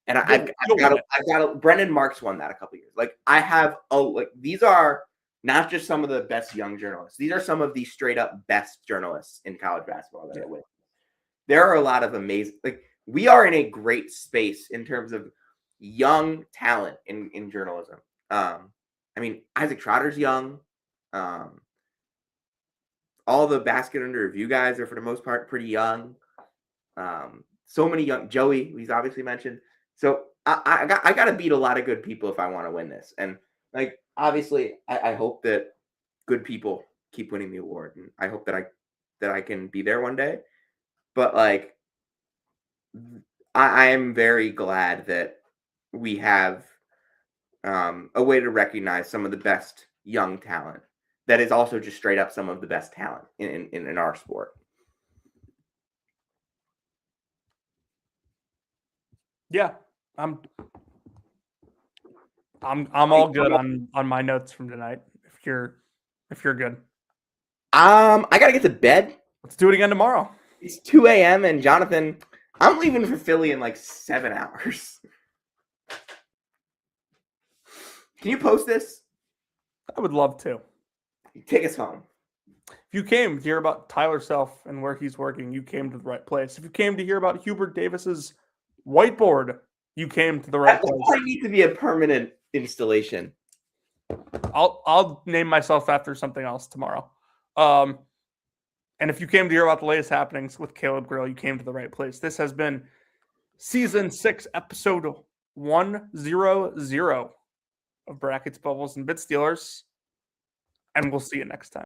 And I've got Brendan Marks won that a couple of years. Like I have these are not just some of the best young journalists. These are some of the straight up best journalists in college basketball that I win. There are a lot of amazing, we are in a great space in terms of young talent in journalism. I mean, Isaac Trotter's young. All the Basket Under Review guys are for the most part pretty young. So many young, Joey, he's obviously mentioned. So I got to beat a lot of good people if I want to win this. And obviously, I hope that good people keep winning the award, and I hope that I can be there one day. But I am very glad that we have a way to recognize some of the best young talent that is also just straight up some of the best talent in our sport. Yeah, I'm all good on my notes from tonight. If you're good, I gotta get to bed. Let's do it again tomorrow. It's 2 a.m. and Jonathan, I'm leaving for Philly in 7 hours. Can you post this? I would love to. Take us home. If you came to hear about Tyler Self and where he's working, you came to the right place. If you came to hear about Hubert Davis's whiteboard, you came to the right place. That might need to be a permanent installation. I'll name myself after something else tomorrow. And if you came to hear about the latest happenings with Caleb Grill, you came to the right place. This has been Season 6, Episode 100 of Brackets, Bubbles, and Bit Stealers. And we'll see you next time.